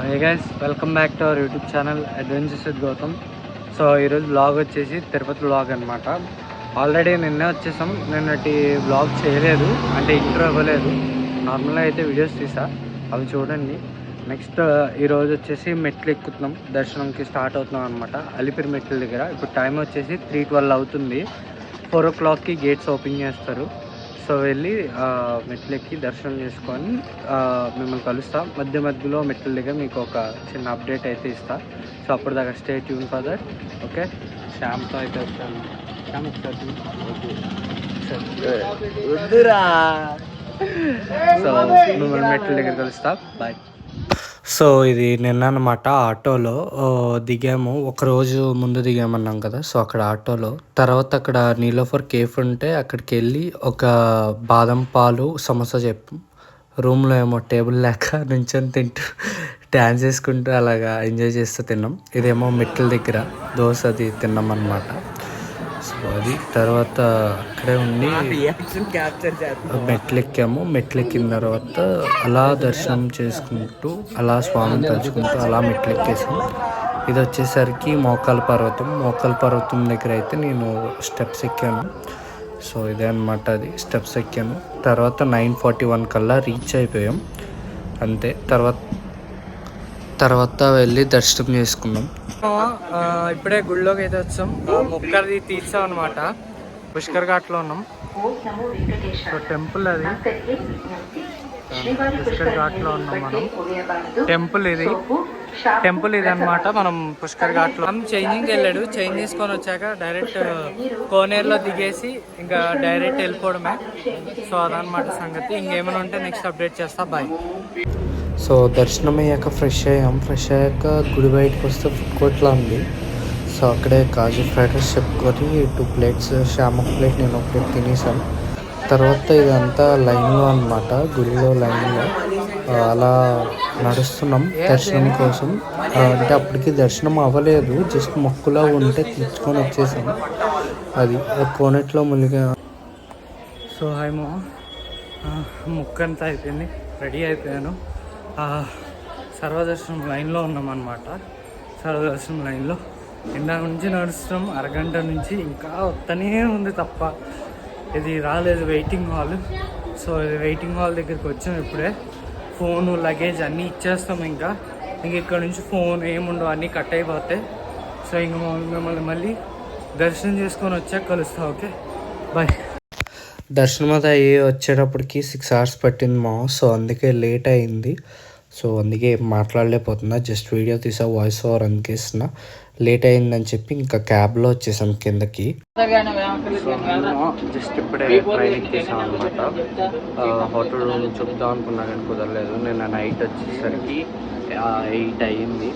Hey guys, welcome back to our YouTube channel adventures with Gautam. So ఈరోజు blog వచ్చేసి Tirupati blog అనమాట. Already నిన్నే వచ్చేసాం. నిన్నటి బ్లాగ్ చేయలేదు, అంటే ఇంట్రో ఇవ్వలేదు. నార్మల్గా అయితే వీడియోస్ తీసా, అవి చూడండి. నెక్స్ట్ ఈరోజు వచ్చేసి మెట్లు ఎక్కుతున్నాం, దర్శనంకి స్టార్ట్ అవుతున్నాం అనమాట. అలిపిరి మెట్ల దగ్గర ఇప్పుడు టైం వచ్చేసి 3:12 అవుతుంది. 4 o'clockకి గేట్స్ ఓపెన్ చేస్తారు. సో వెళ్ళి మెట్లు ఎక్కి దర్శనం చేసుకొని మిమ్మల్ని కలుస్తా. మధ్యలో మెట్ల దగ్గర మీకు ఒక చిన్న అప్డేట్ అయితే ఇస్తా. సో అప్పటిదాకా stay tune for that. Okay, శ్యామ్తో అయితే వచ్చాను. శ్యామ్ వద్దురా. సో మిమ్మల్ని మెట్ల దగ్గర కలుస్తా. బాయ్. సో ఇది నిన్న అనమాట. ఆటోలో దిగాము, ఒకరోజు ముందు దిగామన్నాం కదా. సో అక్కడ ఆటోలో తర్వాత అక్కడ నీలోఫర్ కేఫ్ ఉంటే అక్కడికి వెళ్ళి ఒక బాదం పాలు సమోసా చెప్పాం. రూమ్లో ఏమో టేబుల్ లేక నుంచొని తింటూ డ్యాన్స్ వేసుకుంటూ అలాగా ఎంజాయ్ చేస్తూ తిన్నాం. ఇదేమో మెట్ల దగ్గర దోశ అది తిన్నాం అన్నమాట. సో అది తర్వాత అక్కడే ఉండి మెట్లు ఎక్కాము. మెట్లు ఎక్కిన తర్వాత అలా దర్శనం చేసుకుంటూ అలా స్వామిని తలుచుకుంటూ అలా మెట్లు ఎక్కేసాం. ఇది వచ్చేసరికి మోకాల పర్వతం దగ్గర అయితే నేను స్టెప్స్ ఎక్కాను. సో ఇదే అనమాట, అది స్టెప్స్ ఎక్కాను. తర్వాత 9:41 కల్లా రీచ్ అయిపోయాం అంతే. తర్వాత వెళ్ళి దర్శనం చేసుకున్నాం. ఇప్పుడే గుడిలోకి అయితే వచ్చాం. మొక్కది తీర్చాం అనమాట. పుష్కర్ ఘాట్లో ఉన్నాం. సో టెంపుల్ అది పుష్కర్ ఘాట్లో ఉన్నాం మనం. టెంపుల్ ఇది అనమాట. మనం పుష్కర్ ఘాట్లో చేంజింగ్ వెళ్ళాడు. చేంజ్ చేసుకొని వచ్చాక డైరెక్ట్ కోనేరులో దిగేసి ఇంకా డైరెక్ట్ వెళ్ళిపోవడమే. సో అదనమాట సంగతి. ఇంకేమైనా ఉంటే నెక్స్ట్ అప్డేట్ చేస్తా. బాయ్. సో దర్శనం అయ్యాక ఫ్రెష్ అయ్యాక గుడి బయటకు వస్తే ఫుడ్ కోర్ట్లా ఉంది. సో అక్కడే కాజు ఫ్రైడ్ రైస్ చెప్పుకొని 2 plates, శ్యామ్ ఒక ప్లేట్, నేను ఒక ప్లేట్ తినేసాను. తర్వాత ఇదంతా లైన్లో అనమాట, గుడిలో లైన్లో అలా నడుస్తున్నాం దర్శనం కోసం. అంటే అప్పటికి దర్శనం అవ్వలేదు, జస్ట్ మొక్కులా ఉంటే తీసుకొని వచ్చేసాం. అది కోనేట్లో మునిగా. సో హాయ్ ముక్కు అంతా అయిపోయింది, రెడీ అయిపోయాను. సర్వదర్శనం లైన్లో ఉన్నామన్నమాట. సర్వదర్శనం లైన్లో ఇందా నుంచి నడుస్తున్నాం. అరగంట నుంచి ఇంకా వస్తూనే ఉంది తప్ప ఇది రాలేదు. Waiting hall. సో ఇది వెయిటింగ్ హాల్ దగ్గరికి వచ్చాం ఇప్పుడే. ఫోను లగేజ్ అన్నీ ఇచ్చేస్తాం. ఇంకా ఇక్కడ నుంచి ఫోన్ ఏముండవు, అన్నీ కట్ అయిపోతాయి. సో ఇంక మిమ్మల్ని మళ్ళీ దర్శనం చేసుకొని వచ్చాక కలుస్తా. Okay, bye. దర్శనం అది అయ్యి వచ్చేటప్పటికి 6 hours పట్టింది సో అందుకే లేట్ అయింది. సో అందుకే మాట్లాడలేకపోతున్నా, జస్ట్ వీడియో తీసా, వాయిస్ ఓవర్ అందిస్తున్నా. లేట్ అయిందని చెప్పి ఇంకా క్యాబ్లో వచ్చేసాం కిందకి. జస్ట్ ఇప్పుడే ట్రైన్ ఎక్కేసాం అనమాట. హోటల్ రూమ్ చెప్దాం అనుకున్నా కానీ కుదరలేదు. నిన్న నైట్ వచ్చేసరికి 8 అయ్యింది.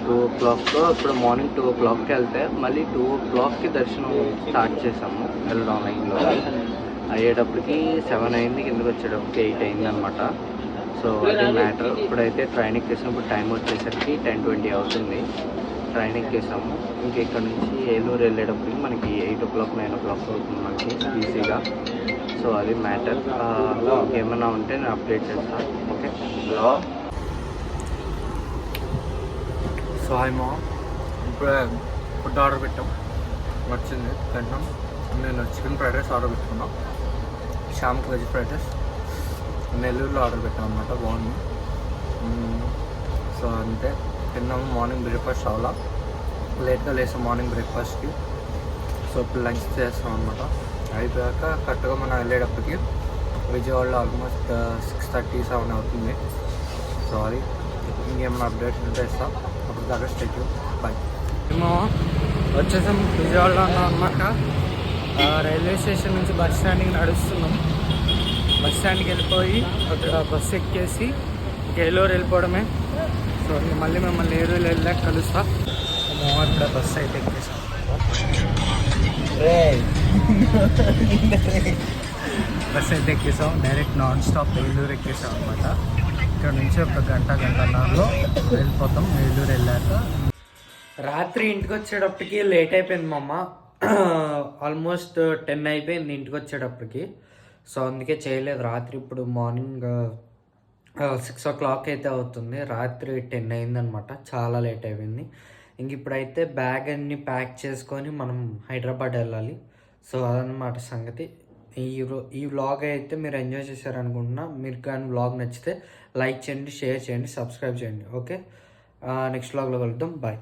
2 o'clock. ఇప్పుడు మార్నింగ్ 2 o'clockకి వెళ్తే మళ్ళీ 2 o'clockకి దర్శనం స్టార్ట్ చేసాము వెళ్ళడం లైన్లో. అయ్యేటప్పటికి 7 అయింది, కిందకి వచ్చేటప్పటికి 8 అయింది అనమాట. సో అది మ్యాటర్. ఇప్పుడైతే ట్రైన్ ఎక్కేసినప్పుడు టైం వచ్చేసరికి 10:20 అవుతుంది. ట్రైన్ ఎక్కేసాము. ఇంక ఇక్కడ నుంచి ఏలూరు వెళ్ళేటప్పటికి మనకి 8 o'clock 9 o'clock అవుతుంది మనకి ఈజీగా. సో అది మ్యాటర్. ఏమన్నా ఉంటే నేను అప్డేట్ చేస్తాను. ఓకే. సో హాయ్ ఇప్పుడే ఫుడ్ ఆర్డర్ పెట్టాం, వచ్చింది తింటాం. నేను చికెన్ ఫ్రైడ్ రైస్ ఆర్డర్ పెట్టుకున్నాం. శ్యామ్కి వెజ్ ఫ్రైడ్ రైస్ నెల్లూరులో ఆర్డర్ పెట్టాం అనమాట. బాగుంది. సో అంతే తిన్నాము. మార్నింగ్ బ్రేక్ఫాస్ట్ అవ్వాలా, లేట్గా లేసాం మార్నింగ్ బ్రేక్ఫాస్ట్కి. సో ఇప్పుడు లంచ్ చేస్తాం అనమాట. అయిపోయాక కరెక్ట్గా మనం వెళ్ళేటప్పటికి విజయవాడలో ఆల్మోస్ట్ 6:30 7 అవుతుంది. సారీ, ఇంకేమైనా అప్డేట్స్ ఉంటే ఇస్తాం. అప్పుడు దాకా స్టేట్. బాయ్. మేము వచ్చేసాం, విజయవాడలో ఉన్నాం అనమాట. రైల్వే స్టేషన్ నుంచి బస్ స్టాండ్కి నడుస్తున్నాం. బస్ స్టాండ్కి వెళ్ళిపోయి అక్కడ బస్సు ఎక్కేసి ఏలూరు వెళ్ళిపోవడమే. సో మళ్ళీ మిమ్మల్ని ఏలూరు వెళ్ళాక కలుస్తా. ఇక్కడ బస్సు అయితే ఎక్కేసాం. బస్సు అయితే ఎక్కేసాం. డైరెక్ట్ నాన్ స్టాప్ ఏలూరు ఎక్కేసాం అనమాట. ఇక్కడ నుంచి ఒక గంటన్నరలో వెళ్ళిపోతాం. ఏలూరు వెళ్ళాక రాత్రి ఇంటికి వచ్చేటప్పటికి లేట్ అయిపోయింది మా అమ్మ. ఆల్మోస్ట్ 10 అయిపోయింది ఇంటికి వచ్చేటప్పటికి. సో అందుకే చేయలేదు రాత్రి. ఇప్పుడు మార్నింగ్ 6 o'clock అయితే అవుతుంది. రాత్రి 10 అయిందనమాట. చాలా లేట్ అయిపోయింది. ఇంక ఇప్పుడైతే బ్యాగ్ అన్ని ప్యాక్ చేసుకొని మనం హైదరాబాద్ వెళ్ళాలి. సో అదనమాట సంగతి. ఈ వ్లాగ్ అయితే మీరు ఎంజాయ్ చేశారనుకుంటున్నా. మీరు కానీ వ్లాగ్ నచ్చితే లైక్ చేయండి, షేర్ చేయండి, సబ్స్క్రైబ్ చేయండి. ఓకే, నెక్స్ట్ వ్లాగ్లో కలుద్దాం. బాయ్.